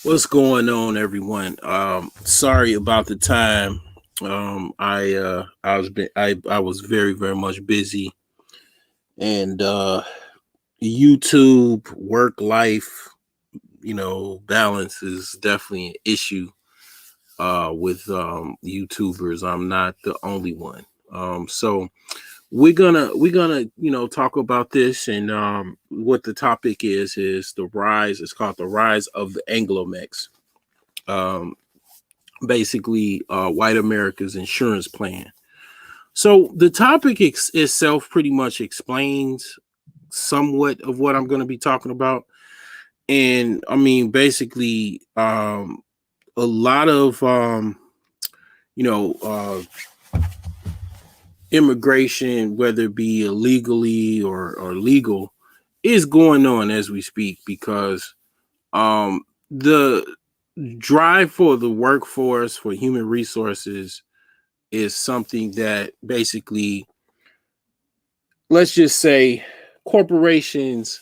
What's going on, everyone? Sorry about the time. I was very much busy, and YouTube work life balance is definitely an issue with YouTubers. I'm not the only one. So we're gonna talk about this, and what the topic is the rise. It's called the rise of the Anglo. Um, Basically white America's insurance plan. So the topic itself pretty much explains somewhat of what I'm going to be talking about. And I mean, basically, a lot of, you know, immigration, whether it be illegally or legal, is going on as we speak because the drive for the workforce, for human resources, is something that basically, let's just say, corporations,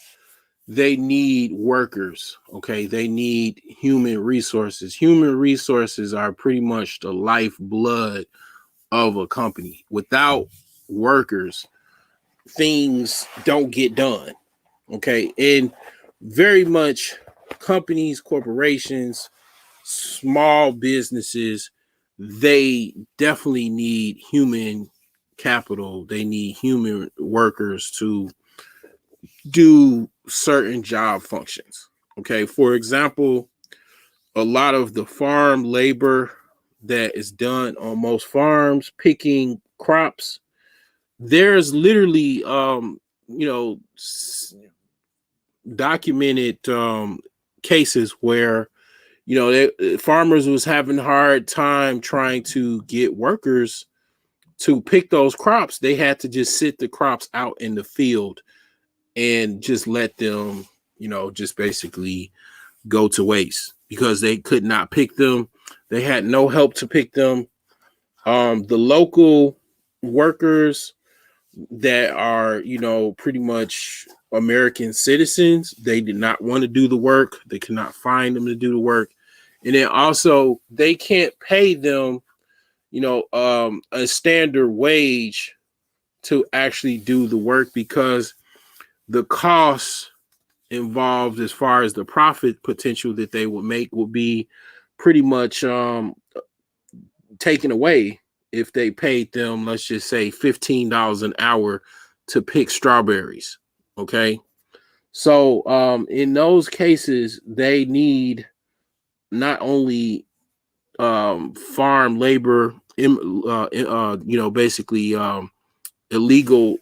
they need workers. Okay, they need human resources are pretty much the lifeblood of a company. Without workers, things don't get done. Okay, and very much companies, corporations, small businesses, they definitely need human capital. They need human workers to do certain job functions. Okay, for example, a lot of the farm labor that is done on most farms, picking crops, there's literally you know documented cases where farmers was having a hard time trying to get workers to pick those crops. They had to just sit the crops out in the field and just let them, just basically go to waste because they could not pick them. They had no help to pick them. The local workers that are, pretty much American citizens, they did not want to do the work. They could not find them to do the work. And then also, they can't pay them, a standard wage to actually do the work because the costs involved, as far as the profit potential that they would make, would be pretty much taken away if they paid them, let's just say, $15 an hour to pick strawberries. Okay. So in those cases, they need not only farm labor, basically illegal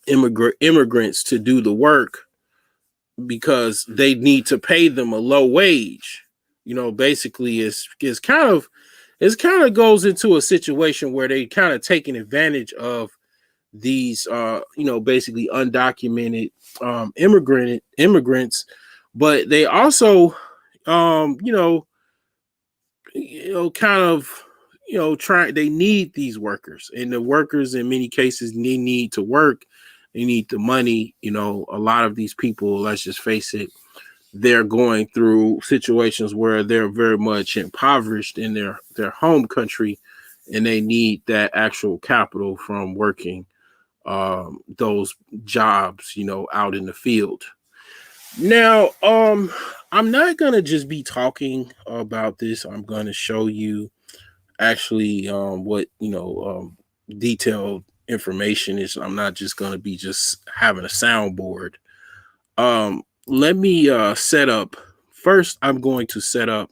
immigrants to do the work because they need to pay them a low wage. Basically, it's kind of goes into a situation where they kind of taking advantage of these basically undocumented immigrants, but they also um you know kind of try they need these workers, and the workers in many cases need to work. They need the money. A lot of these people, let's just face it, they're going through situations where they're very much impoverished in their home country, and they need that actual capital from working those jobs out in the field. Now, I'm not gonna just be talking about this. I'm gonna show you actually what detailed information is. I'm not just gonna be just having a soundboard. Let me set up first. I'm going to set up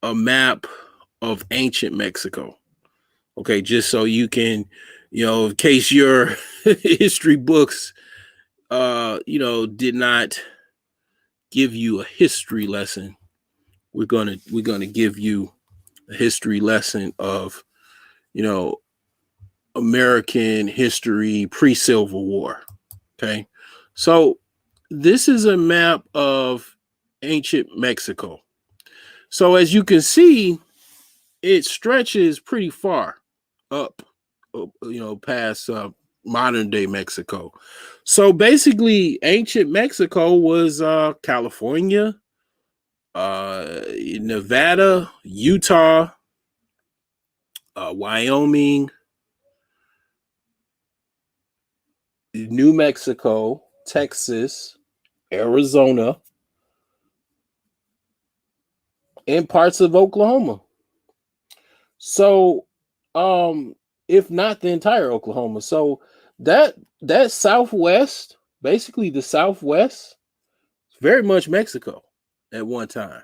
a map of ancient Mexico. Okay, just so you can, in case your history books did not give you a history lesson, we're gonna give you a history lesson of, you know, American history pre-Civil War. Okay. So this is a map of ancient Mexico. So as you can see, it stretches pretty far up, past modern day Mexico. So basically, ancient Mexico was California, Nevada, Utah, Wyoming, New Mexico, Texas, Arizona, and parts of Oklahoma. So, um, if not the entire Oklahoma, so that that Southwest, basically the Southwest, very much Mexico at one time.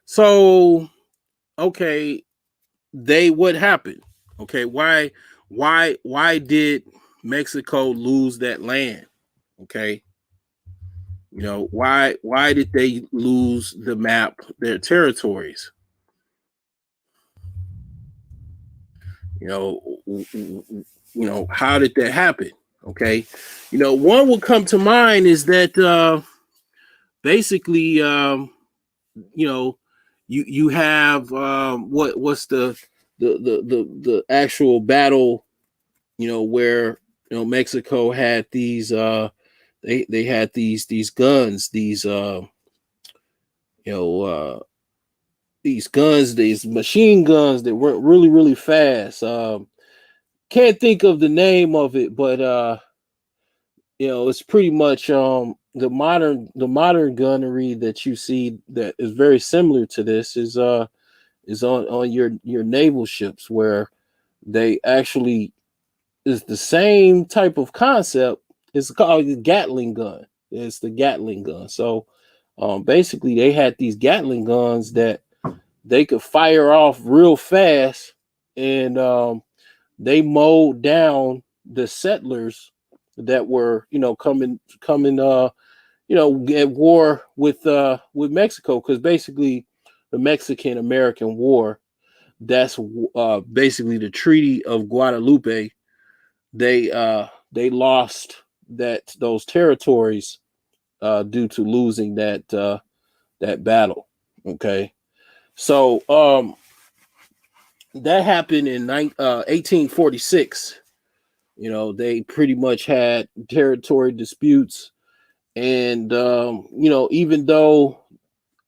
So, okay, they what happened? Okay, why did Mexico lose that land? Okay, why did they lose the map, their territories? You know, how did that happen? Okay, one would come to mind is that basically, you know, you have what's the actual battle, where Mexico had these they had these guns, you know uh these guns, these machine guns that were really really fast. Can't think of the name of it, but it's pretty much the modern gunnery that you see that is very similar to this is on your naval ships, where they actually is the same type of concept. It's called the Gatling gun. It's the Gatling gun. So basically they had these Gatling guns that they could fire off real fast, and they mowed down the settlers that were coming at war with Mexico, because basically the Mexican American War, that's basically the Treaty of Guadalupe. They lost those territories due to losing that battle. Okay, so that happened in 1846. They pretty much had territory disputes, and even though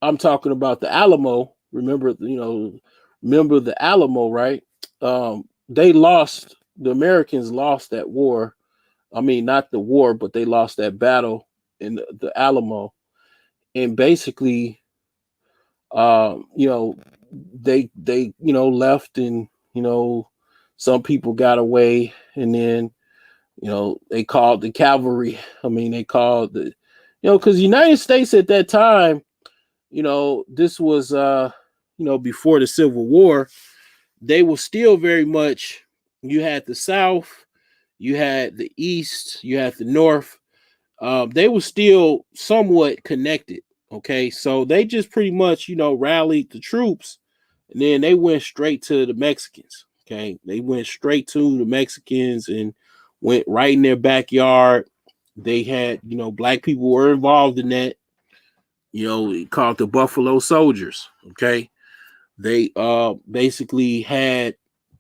I'm talking about the Alamo, remember the Alamo, right? They lost. The Americans lost that war. I mean, not the war, but they lost that battle in the Alamo, and basically, they left, and some people got away, and then they called the cavalry. I mean, they called because the United States at that time, this was before the Civil War. They were still very much. You had the South, you had the East, you had the North. They were still somewhat connected. Okay, so they just pretty much rallied the troops, and then they went straight to the Mexicans. Okay, they went straight to the Mexicans and went right in their backyard. They had black people were involved in that. Called the Buffalo Soldiers. Okay, they basically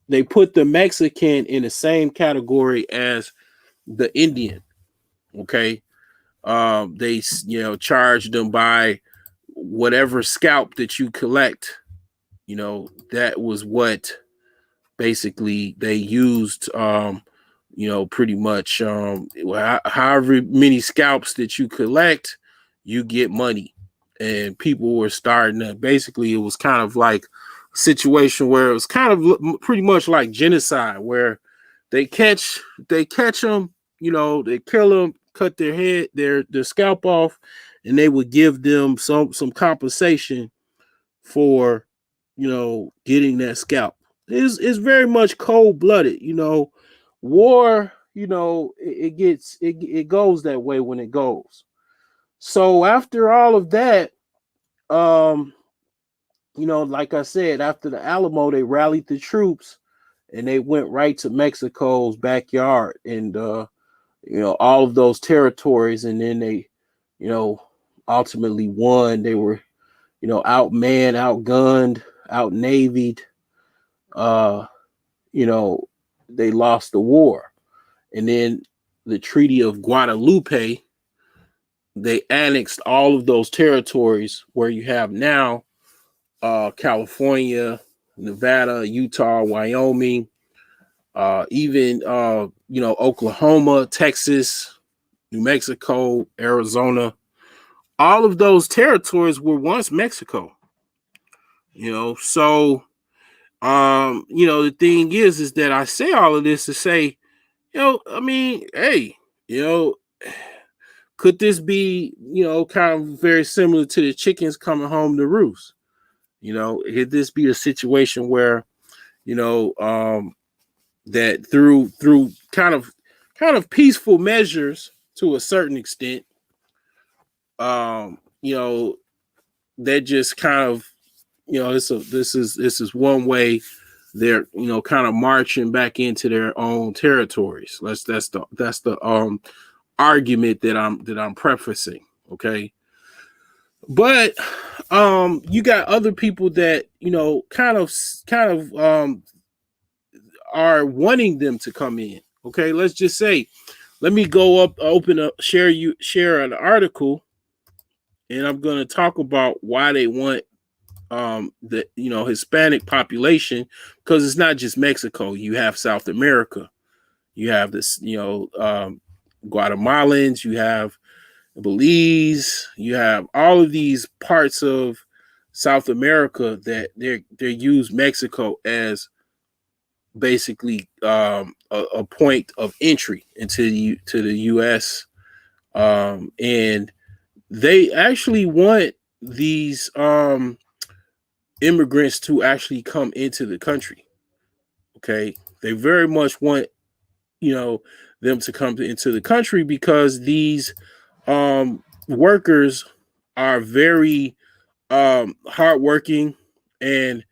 they put the Mexican in the same category as the Indian. Okay, they charged them by whatever scalp that you collect. That was what basically they used. Pretty much however many scalps that you collect, you get money. And people were starting to basically, it was kind of like a situation where it was kind of pretty much like genocide, where they catch them, they kill them, cut their head, their scalp off, and they would give them some compensation for getting that scalp. Is very much cold blooded. War. It goes that way when it goes. So after all of that, um, like I said, after the Alamo, they rallied the troops and they went right to Mexico's backyard, and all of those territories, and then they, you know, ultimately won. They were, outmanned, outgunned, outnavied. Uh, you know, they lost the war, and then the Treaty of Guadalupe they annexed all of those territories where you have now California, Nevada, Utah, Wyoming, even Oklahoma, Texas, New Mexico, Arizona. All of those territories were once Mexico. So the thing is that I say all of this to say, I mean, hey, could this be, kind of very similar to the chickens coming home to roost? Could this be a situation where, that through kind of peaceful measures to a certain extent, um, you know, that just kind of, this is one way they're kind of marching back into their own territories. That's the argument that I'm prefacing. Okay. But you got other people that kind of are wanting them to come in. Okay, let's just say, let me go up, open up, share an article, and I'm going to talk about why they want the Hispanic population, because it's not just Mexico. You have South America, you have this Guatemalans, you have Belize, you have all of these parts of South America that they use Mexico as basically a point of entry into the U.S. And they actually want these immigrants to actually come into the country. Okay, they very much want them to come into the country because these workers are very hardworking, and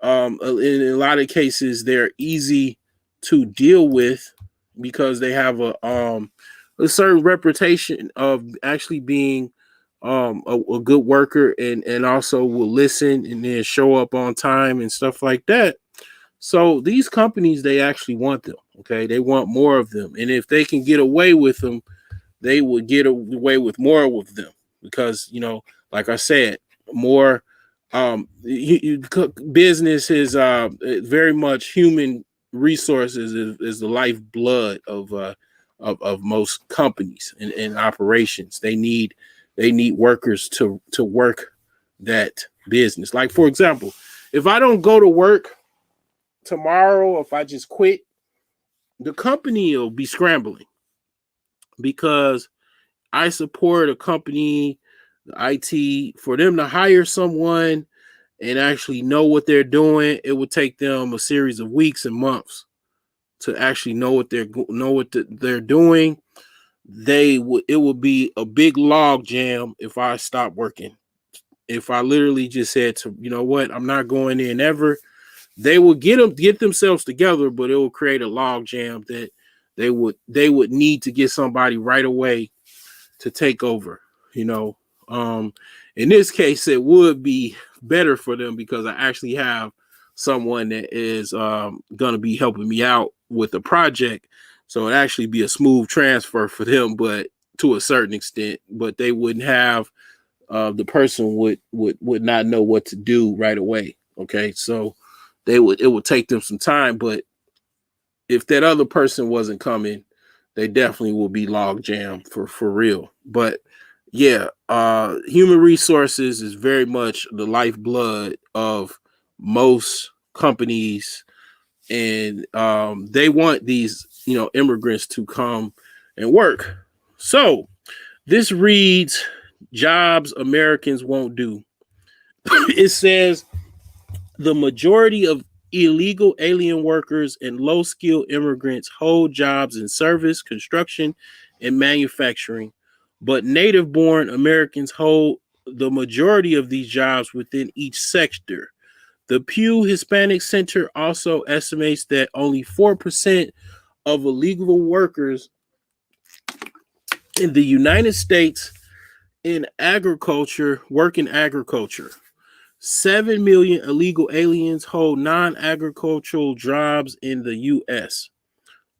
in a lot of cases they're easy to deal with because they have a certain reputation of actually being a good worker, and also will listen and then show up on time and stuff like that. So these companies, they actually want them. Okay, they want more of them, and if they can get away with them, they would get away with more with them because like I said, more business is very much human resources is the lifeblood of most companies and operations. They need workers to work that business. Like, for example, if I don't go to work tomorrow, if I just quit, the company will be scrambling because I support a company, the IT, for them to hire someone and actually know what they're doing. It would take them a series of weeks and months to actually know what they're doing. It would be a big log jam if I stopped working. If I literally just said to, what, I'm not going in ever, they will get themselves together, but it will create a log jam that they would need to get somebody right away to take over. You know, in this case, it would be better for them because I actually have someone that is going to be helping me out with the project, so it actually be a smooth transfer for them, but to a certain extent. But they wouldn't have the person would not know what to do right away. Okay, so it would take them some time, but if that other person wasn't coming, they definitely will be log jam for real. But yeah, human resources is very much the lifeblood of most companies, and they want these immigrants to come and work. So this reads, jobs Americans won't do. It says the majority of illegal alien workers and low skilled immigrants hold jobs in service, construction, and manufacturing, but native born Americans hold the majority of these jobs within each sector. The Pew Hispanic Center also estimates that only 4% of illegal workers in the United States in agriculture work in agriculture. 7 million illegal aliens hold non agricultural jobs in the U.S.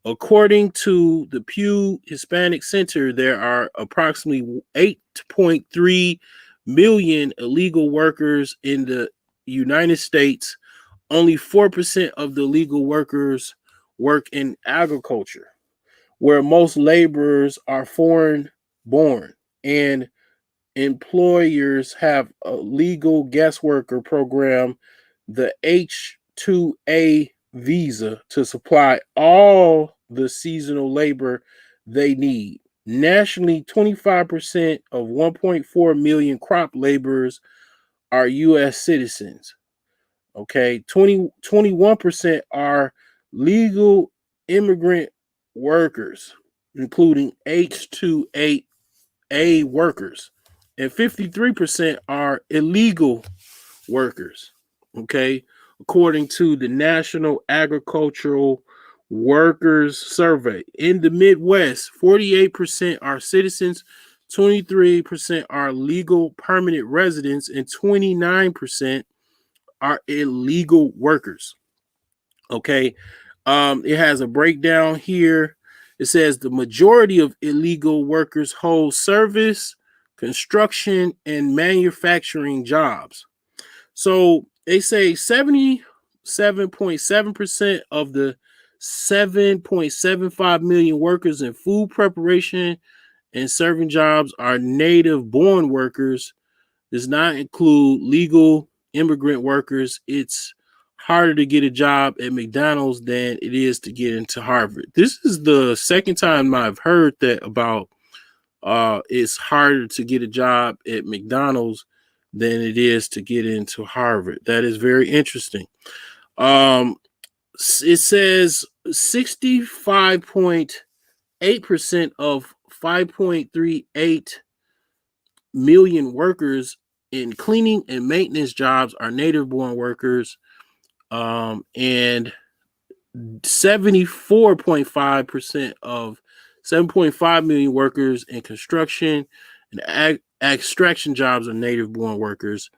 According to the Pew Hispanic Center, there are approximately 8.3 million illegal workers in the United States. Only 4% of the legal workers work in agriculture, where most laborers are foreign born, and employers have a legal guest worker program, the H-2A visa, to supply all the seasonal labor they need. Nationally, 25% of 1.4 million crop laborers are U.S. citizens. Okay, 21% are legal immigrant workers, including H-2A workers, and 53% are illegal workers. Okay, according to the National Agricultural Workers Survey. In the Midwest, 48% are citizens, 23% are legal permanent residents, and 29% are illegal workers. Okay, it has a breakdown here. It says the majority of illegal workers hold service, construction, and manufacturing jobs. So they say 77.7% of the 7.75 million workers in food preparation and serving jobs are native born workers. Does not include legal immigrant workers. It's harder to get a job at McDonald's than it is to get into Harvard. This is the second time I've heard that about it's harder to get a job at McDonald's than it is to get into Harvard. That is very interesting. Um, it says 65.8% of 5.38 million workers in cleaning and maintenance jobs are native born workers, and 74.5% of 7.5 million workers in construction and extraction jobs are native born workers.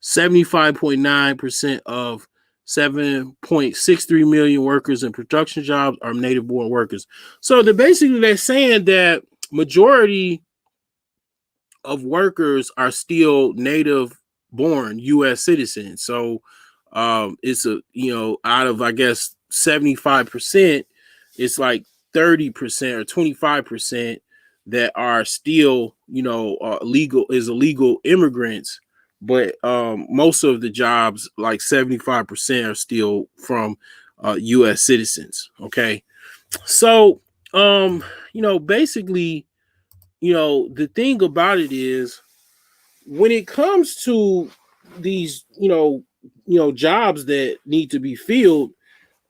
75.9% of 7.63 million workers in production jobs are native born workers. So they're saying that majority of workers are still native born US citizens. So it's out of, I guess, 75%, it's like 30% or 25% that are still illegal immigrants, but most of the jobs, like 75%, are still from US citizens. Okay, so basically, the thing about it is, when it comes to these jobs that need to be filled,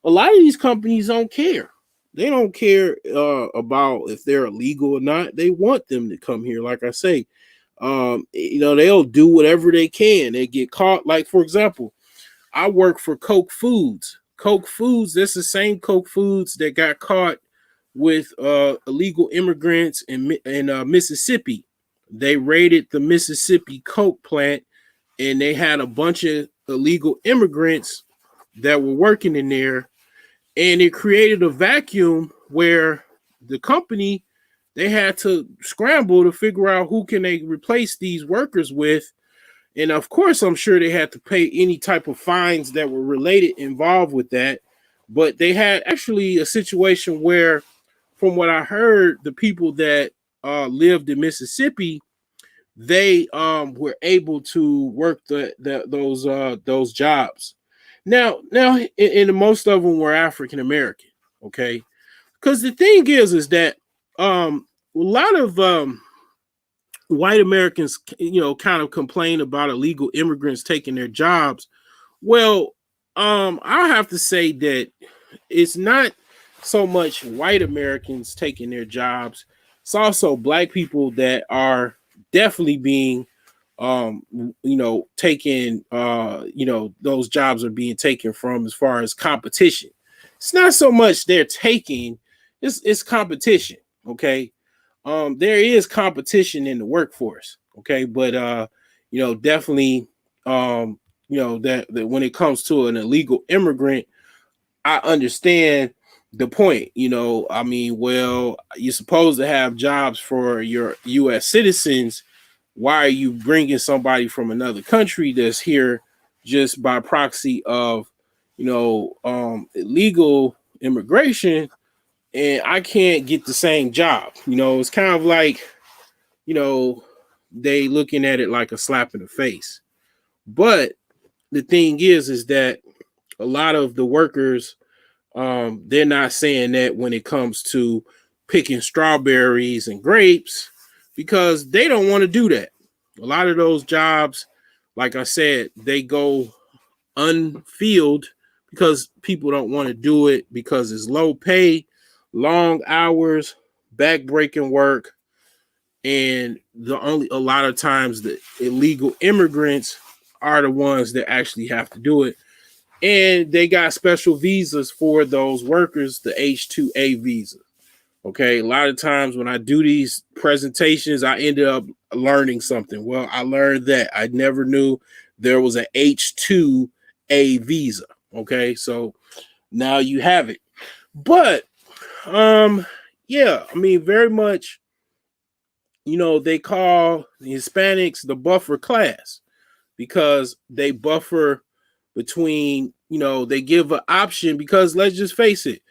a lot of these companies don't care. They don't care about if they're illegal or not. They want them to come here. Like I say, they'll do whatever they can. They get caught. Like, for example, I work for Coke Foods. Coke Foods, that's the same Coke Foods that got caught with illegal immigrants in Mississippi. They raided the Mississippi Coke plant, and they had a bunch of illegal immigrants that were working in there, and it created a vacuum where the company, they had to scramble to figure out who can they replace these workers with. And of course, I'm sure they had to pay any type of fines that were involved with that. But they had actually a situation where, from what I heard, the people that lived in Mississippi, they were able to work those jobs. Now, and most of them were African American. Okay, because the thing is that a lot of white Americans, kind of complain about illegal immigrants taking their jobs. Well, I have to say that it's not so much white Americans taking their jobs. It's also black people that are definitely being, taken, those jobs are being taken from, as far as competition. It's not so much they're taking, it's competition. Okay. There is competition in the workforce. Okay. But, definitely, that when it comes to an illegal immigrant, I understand the point. I mean, well, you're supposed to have jobs for your U.S. citizens. Why are you bringing somebody from another country that's here just by proxy of, illegal immigration, and I can't get the same job? It's kind of like, you know, they looking at it like a slap in the face. But the thing is that a lot of the workers, they're not saying that when it comes to picking strawberries and grapes, because they don't want to do that. A lot of those jobs, like I said, they go unfilled because people don't want to do it because it's low pay, long hours, backbreaking work, and a lot of times the illegal immigrants are the ones that actually have to do it, and they got special visas for those workers, the H-2A visa. Okay, a lot of times when I do these presentations, I ended up learning something. Well, I learned that I never knew there was an H-2A visa. Okay, so now you have it. But yeah, I mean, very much, they call the Hispanics the buffer class because they buffer between, they give an option, because let's just face it,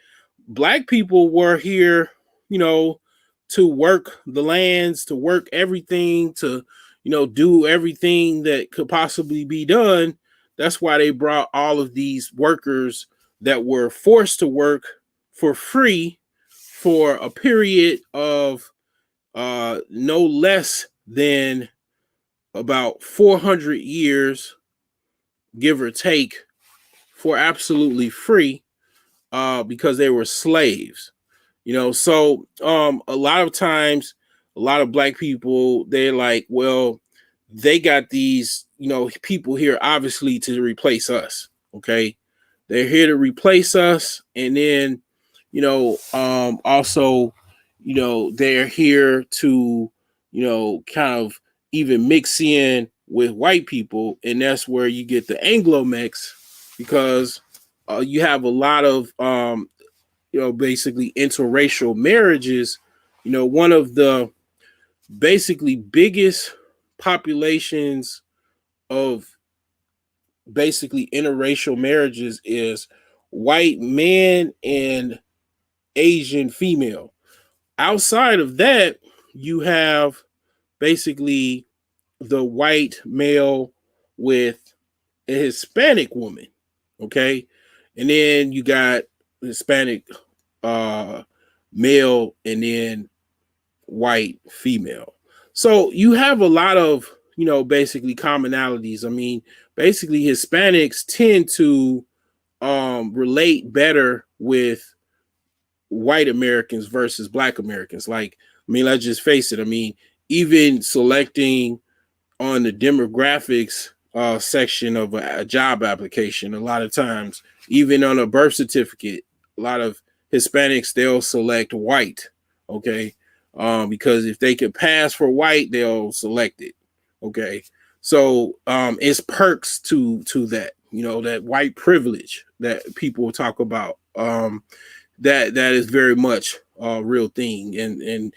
black people were here, you know, to work the lands, to work everything, to, do everything that could possibly be done. That's why they brought all of these workers that were forced to work for free for a period of no less than about 400 years, give or take, for absolutely free, because they were slaves. So a lot of times, a lot of black people, they're like, well, they got these, people here obviously to replace us. Okay, they're here to replace us, and then, also, they're here to, kind of even mix in with white people, and that's where you get the Anglo mix, because you have a lot of basically interracial marriages. One of the basically biggest populations of basically interracial marriages is white man and Asian female. Outside of that, you have basically the white male with a Hispanic woman. Okay. And then you got Hispanic uh male, and then white female. So you have a lot of, basically commonalities. I mean, basically Hispanics tend to relate better with white Americans versus black Americans. Like, I mean, let's just face it. I mean, even selecting on the demographics section of a job application, a lot of times, even on a birth certificate, a lot of Hispanics, they'll select white. Okay. Because if they could pass for white, they'll select it. Okay. So it's perks to that, that white privilege that people talk about. That is very much a real thing, and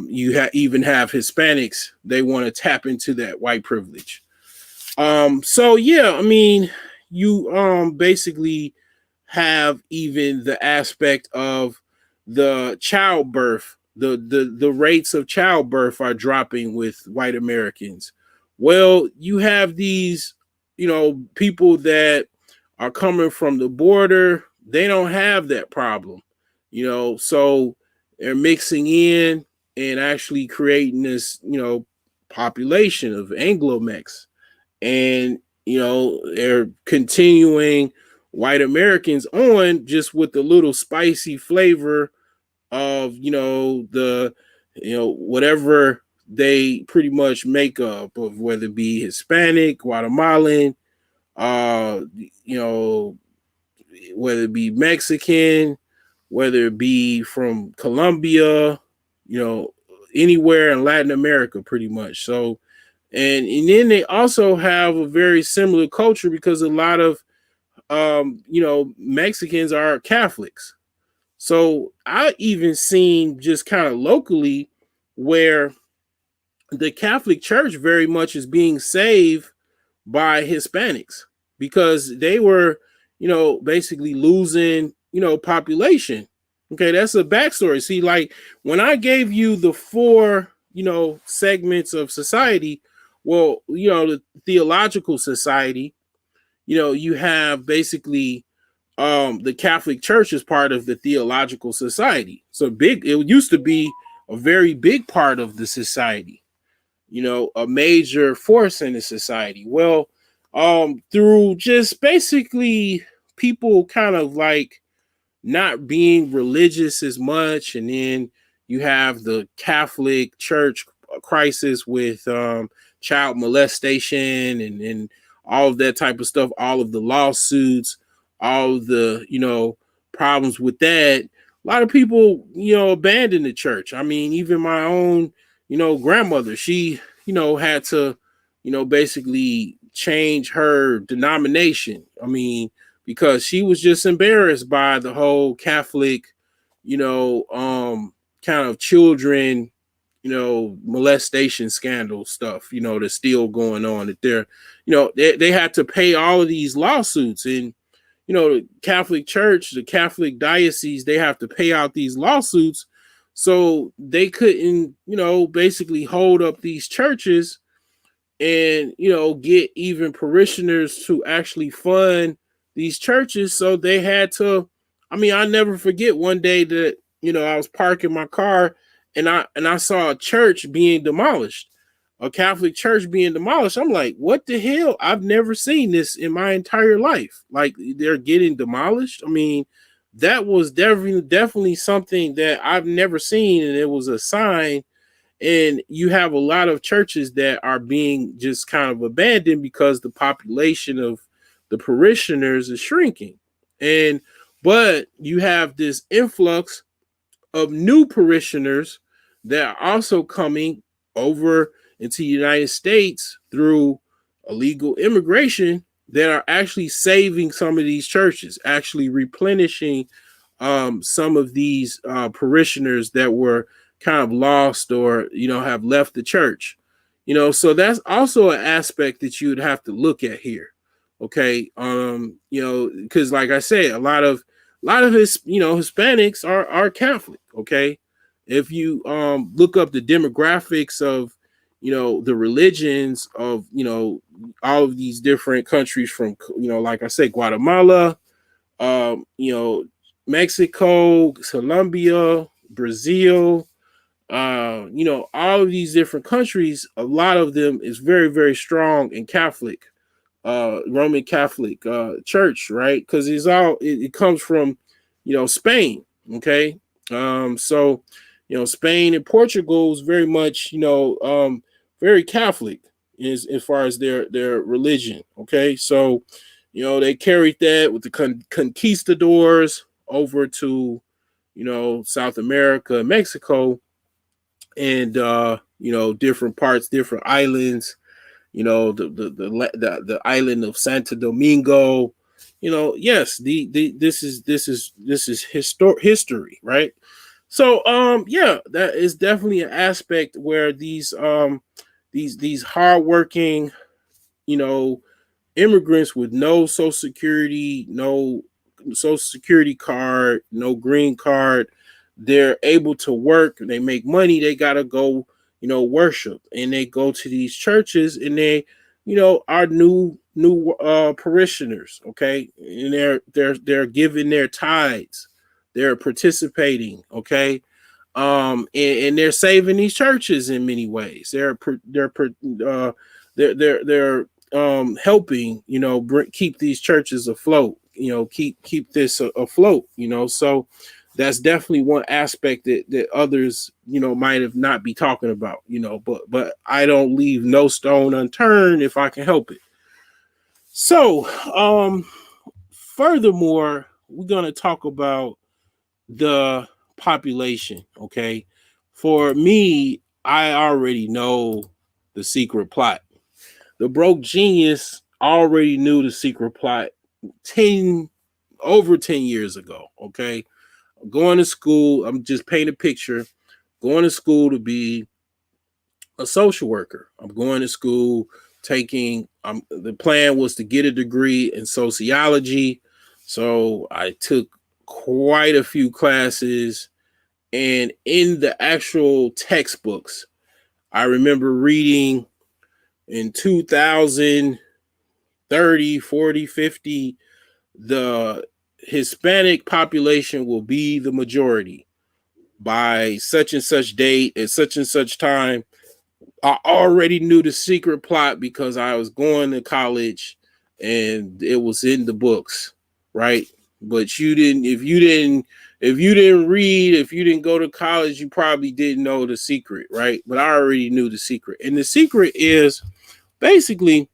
you even have Hispanics, they want to tap into that white privilege. So yeah, I mean, you basically have even the aspect of the childbirth. The rates of childbirth are dropping with white Americans. Well, you have these, people that are coming from the border. They don't have that problem, so they're mixing in and actually creating this, population of Anglo Mex, and they're continuing white Americans on just with the little spicy flavor of, the, whatever they pretty much make up of, whether it be Hispanic, Guatemalan, uh, you know, whether it be Mexican, whether it be from Colombia, anywhere in Latin America, pretty much. So, and then they also have a very similar culture, because a lot of Mexicans are Catholics. So I even seen just kind of locally where the Catholic Church very much is being saved by Hispanics because they were, basically losing, population. Okay, that's a backstory. See, like when I gave you the four, segments of society, well, the theological society, you have basically the Catholic Church is part of the theological society. So big, it used to be a very big part of the society, a major force in the society. Well, through just basically people kind of like not being religious as much, and then you have the Catholic Church crisis with child molestation and all of that type of stuff, all of the lawsuits, all of the problems with that. A lot of people abandon the church. I mean, even my own grandmother, she had to basically change her denomination. I mean, because she was just embarrassed by the whole Catholic, kind of children, molestation scandal stuff, that's still going on. That they had to pay all of these lawsuits, and the Catholic Church, the Catholic diocese, they have to pay out these lawsuits, so they couldn't, basically hold up these churches and get even parishioners to actually fund these churches. So they had to, I mean, I never forget one day that I was parking my car and I saw a church being demolished, a Catholic church being demolished. I'm like, what the hell? I've never seen this in my entire life. Like, they're getting demolished. I mean, that was definitely something that I've never seen, and it was a sign. And you have a lot of churches that are being just kind of abandoned because the population of the parishioners is shrinking. And but you have this influx of new parishioners that are also coming over into the United States through illegal immigration that are actually saving some of these churches, actually replenishing some of these parishioners that were kind of lost or have left the church. So that's also an aspect that you would have to look at here. Okay, because like I said, a lot of his Hispanics are Catholic. Okay, if you look up the demographics of the religions of all of these different countries, from like I said, Guatemala, um, you know, Mexico, Colombia, Brazil, all of these different countries, a lot of them is very, very strong in Catholic, Roman Catholic church, right? Because it comes from, Spain. Okay. So, Spain and Portugal is very much, very Catholic as far as their religion. Okay. So, they carried that with the conquistadors over to, South America, Mexico, and different parts, different islands. The island of Santo Domingo. Yes, this is history, right? So yeah, that is definitely an aspect where these hardworking, you know immigrants with no social security, no social security card, no green card, they're able to work, they make money, they gotta go, worship. And they go to these churches and they, are new parishioners, okay? And they're giving their tithes, they're participating, okay? And they're saving these churches in many ways. They're helping, keep these churches afloat, keep this afloat, so that's definitely one aspect that others, might have not be talking about, but I don't leave no stone unturned if I can help it. So furthermore, we're going to talk about the population. Okay, for me, I already know the secret plot. The broke genius already knew the secret plot 10 over 10 years ago. Okay, going to school. I'm just painting a picture. Going to school to be a social worker. I'm going to school taking. The plan was to get a degree in sociology, so I took quite a few classes. And in the actual textbooks, I remember reading in 2000, 30, 40, 50, the Hispanic population will be the majority by such and such date at such and such time. I already knew the secret plot because I was going to college and it was in the books, right? But if you didn't read, if you didn't go to college, you probably didn't know the secret, right? But I already knew the secret. And the secret is basically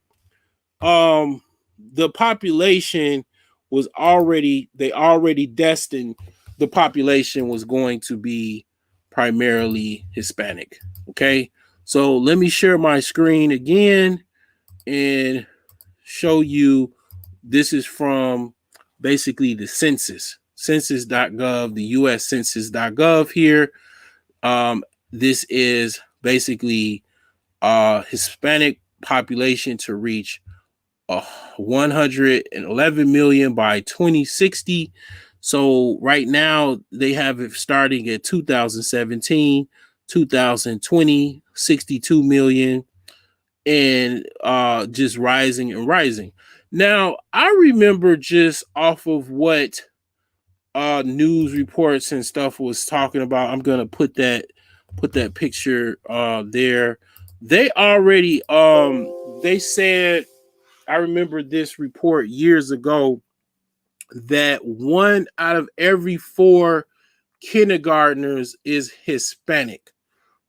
the population was already, they already destined the population was going to be primarily Hispanic. Okay. So let me share my screen again and show you. This is from basically the census.gov, the US census.gov here. This is basically Hispanic population to reach 111 million by 2060. So right now they have it starting at 2017, 2020, 62 million, and just rising and rising. Now I remember just off of what news reports and stuff was talking about. I'm gonna put that picture there. They already they said, I remember this report years ago that 1 out of every 4 kindergartners is Hispanic.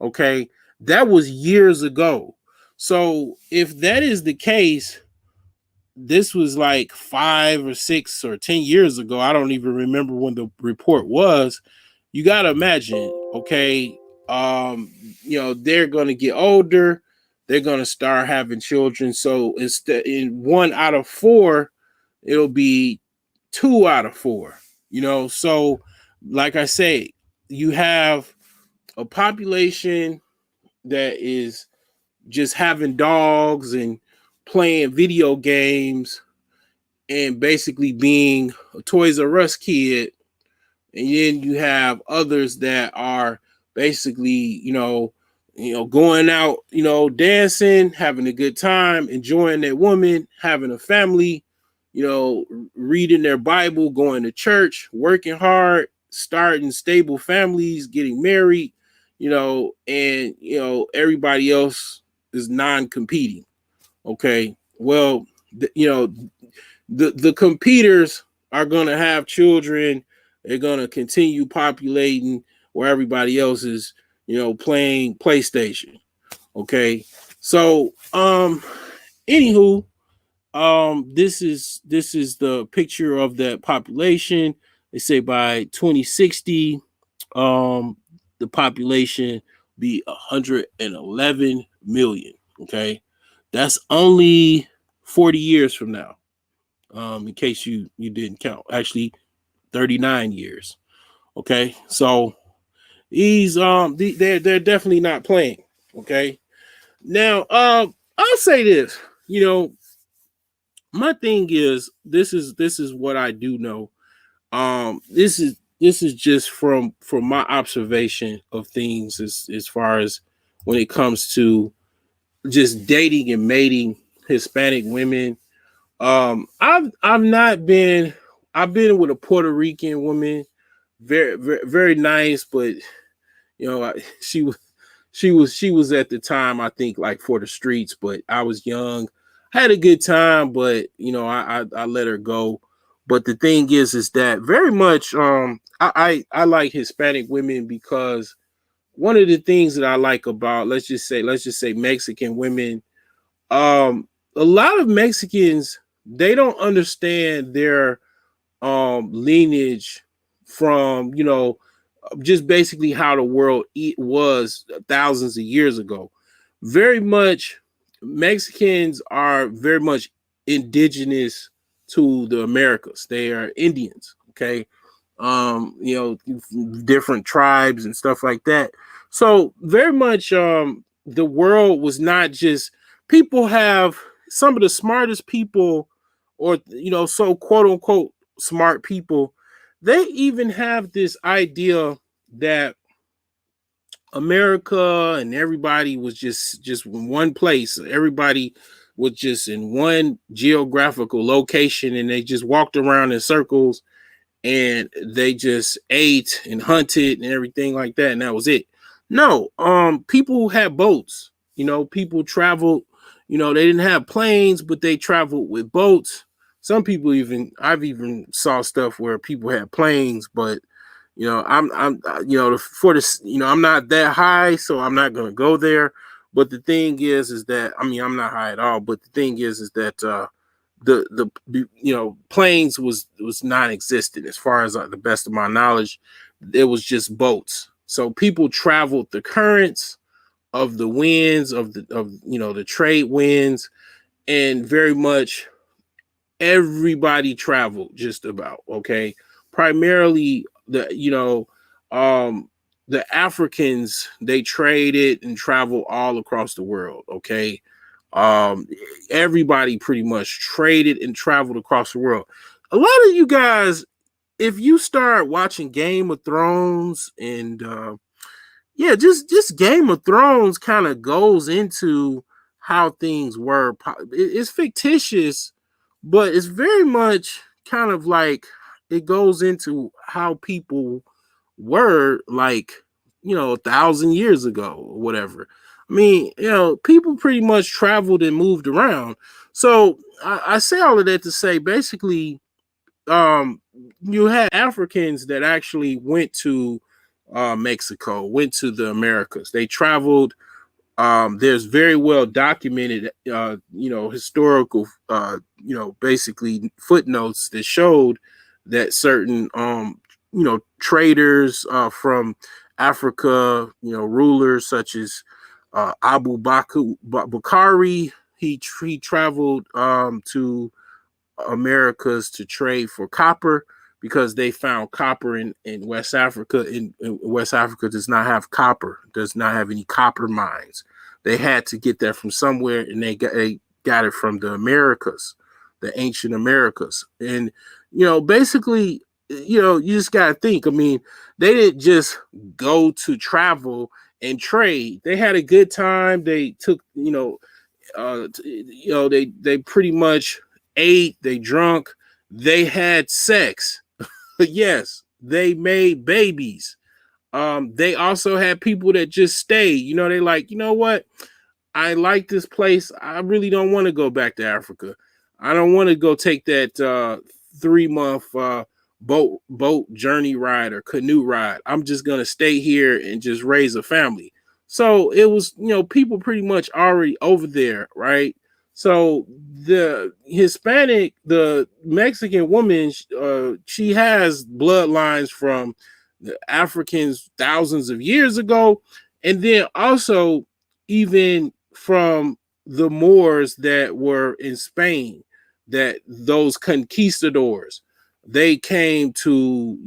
Okay. That was years ago. So if that is the case, this was like 5 or 6 or 10 years ago. I don't even remember when the report was. You got to imagine, okay, they're going to get older. They're going to start having children. So instead, in 1 out of 4, it'll be 2 out of 4, So like I say, you have a population that is just having dogs and playing video games and basically being a Toys R Us kid. And then you have others that are basically, going out, dancing, having a good time, enjoying their woman, having a family, reading their Bible, going to church, working hard, starting stable families, getting married, and everybody else is non-competing. Okay. Well, the competitors are going to have children. They're going to continue populating where everybody else is, playing PlayStation. Okay. So, anywho, this is the picture of that population. They say by 2060, the population be 111 million. Okay. That's only 40 years from now. In case you didn't count, actually 39 years. Okay. So they're definitely not playing. Okay. Now, I'll say this, my thing is, this is what I do know. This is just from my observation of things as far as when it comes to just dating and mating Hispanic women. I've not been. I've been with a Puerto Rican woman, very very, very nice, but she was at the time, I think, like for the streets, but I was young. I had a good time, but I let her go. But the thing is that very much I like Hispanic women because one of the things that I like about, let's just say Mexican women, a lot of Mexicans, they don't understand their lineage from just basically how the world was thousands of years ago. Very much Mexicans are very much indigenous to the Americas. They are Indians. Okay. different tribes and stuff like that. So very much the world was not just people have some of the smartest people or so quote unquote smart people, they even have this idea that America and everybody was just in one place. Everybody was just in one geographical location and they just walked around in circles and they just ate and hunted and everything like that, and that was it. No, people had boats. People traveled. They didn't have planes, but they traveled with boats. Some people I've even saw stuff where people had planes, but I'm for this, I'm not that high, so I'm not gonna go there. But the thing is that I'm not high at all. But the thing is that the planes was non-existent as far as the best of my knowledge. It was just boats. So people traveled the currents of the winds of the trade winds, and very much everybody traveled just about. Okay, primarily the Africans, they traded and traveled all across the world. Okay, um, everybody pretty much traded and traveled across the world. A lot of you guys, if you start watching Game of Thrones and yeah, just Game of Thrones kind of goes into how things were. It's fictitious, but it's very much kind of like it goes into how people were like 1,000 years ago or whatever. I mean, people pretty much traveled and moved around. So I say all of that to say basically, you had Africans that actually went to Mexico, went to the Americas. They traveled. There's very well documented, historical, basically footnotes that showed that certain, traders from Africa, rulers such as Abu Bakari, he traveled to Americas to trade for copper because they found copper in West Africa. In West Africa does not have copper, does not have any copper mines. They had to get that from somewhere, and they got it from the Americas, the ancient Americas. And basically, you just gotta think. I mean, they didn't just go to travel and trade. They had a good time. They took, they pretty much ate, they drunk, they had sex. Yes, they made babies. They also had people that just stayed. They like, what? I like this place. I really don't want to go back to Africa. I don't want to go take that 3-month boat journey ride or canoe ride. I'm just gonna stay here and just raise a family. So it was, people pretty much already over there, right? So the Mexican woman, she has bloodlines from the Africans thousands of years ago, and then also even from the Moors that were in Spain, that those conquistadors, they came to,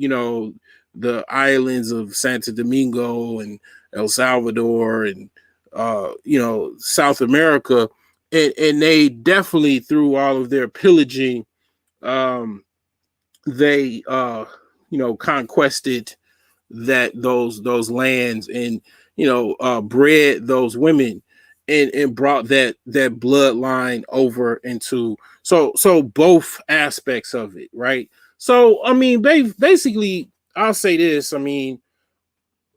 the islands of Santo Domingo and El Salvador and, South America. And they definitely, through all of their pillaging, they, conquested those lands and bred those women and brought that bloodline over into so both aspects of it, right? So I mean, basically, I'll say this. I mean,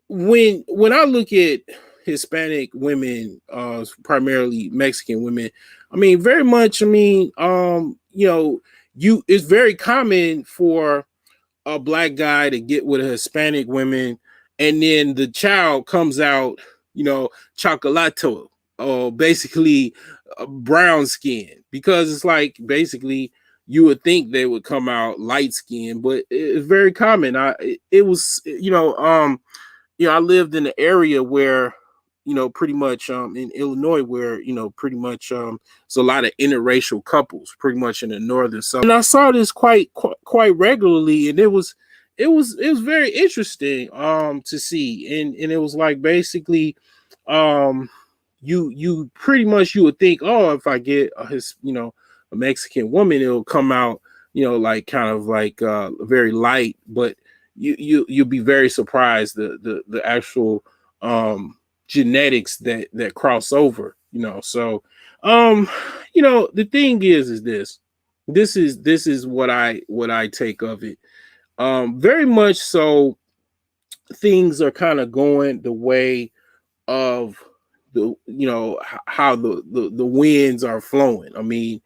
when I look at Hispanic women, primarily Mexican women, I mean, very much. I mean, it's very common for a black guy to get with a Hispanic woman, and then the child comes out, chocolato, or basically brown skin, because it's like basically you would think they would come out light skin, but it's very common. It was, I lived in an area where, pretty much in Illinois, where pretty much it's a lot of interracial couples, pretty much in the northern side, and I saw this quite regularly, and it was very interesting to see, and it was like basically um you pretty much you would think, oh, if I get his a Mexican woman, it'll come out like kind of like very light, but you'll be very surprised the actual genetics that cross over, so um the thing is this is what I take of it. Very much so, things are kind of going the way of how the winds are flowing. I mean,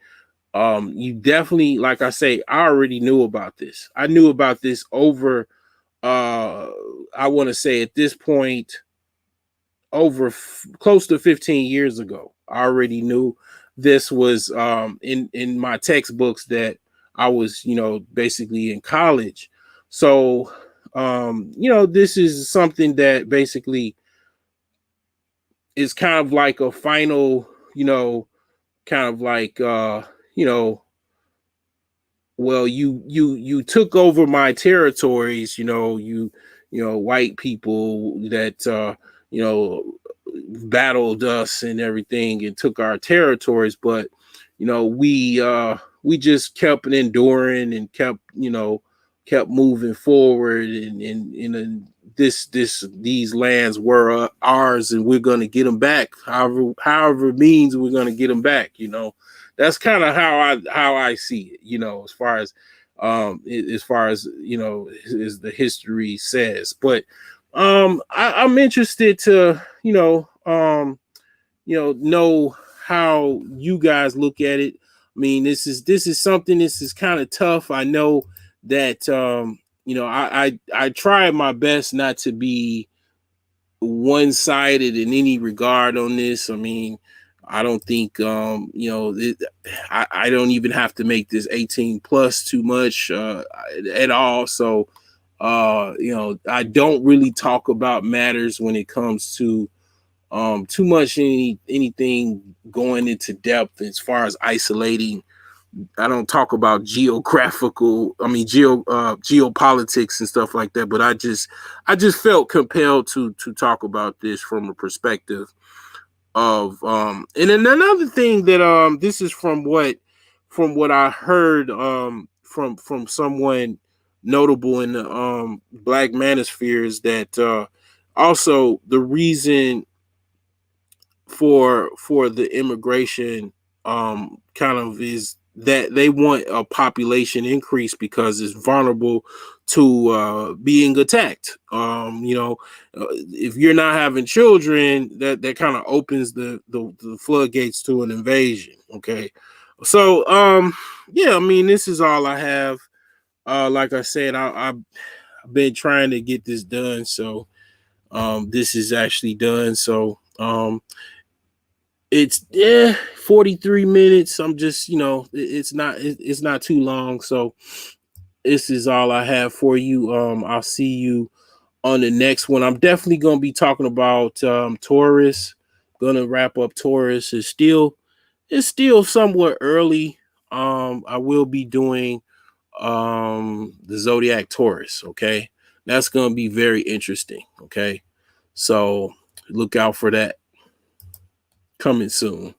you definitely, like I say, I already knew about this. I knew about this over I want to say at this point over close to 15 years ago. I already knew this was in my textbooks that I was, basically in college. So this is something that basically is kind of like a final, kind of like you know, well, you took over my territories, white people that you know battled us and everything and took our territories, but we just kept enduring and kept moving forward, and these lands were ours, and we're going to get them back, however it means we're going to get them back. That's kind of how I see it, as far as as the history says. But I'm interested to know how you guys look at it. I mean, this is something, this is kind of tough. I know that I try my best not to be one-sided in any regard on this. I mean, I don't think I don't even have to make this 18 plus too much at all. So I don't really talk about matters when it comes to too much anything going into depth as far as isolating. I don't talk about geopolitics and stuff like that, but I just felt compelled to talk about this from a perspective of and then another thing that this is from what I heard from someone notable in the black manosphere, is that also the reason for the immigration kind of is that they want a population increase because it's vulnerable to being attacked. If you're not having children, that kind of opens the floodgates to an invasion. Okay, so yeah, I mean, this is all I have. Like I said, I've been trying to get this done, so this is actually done. So it's 43 minutes. I'm just it's not too long. So this is all I have for you. I'll see you on the next one. I'm definitely going to be talking about Taurus. Gonna wrap up Taurus. It's still somewhat early. I will be doing the zodiac Taurus. Okay, that's going to be very interesting. Okay, so look out for that coming soon.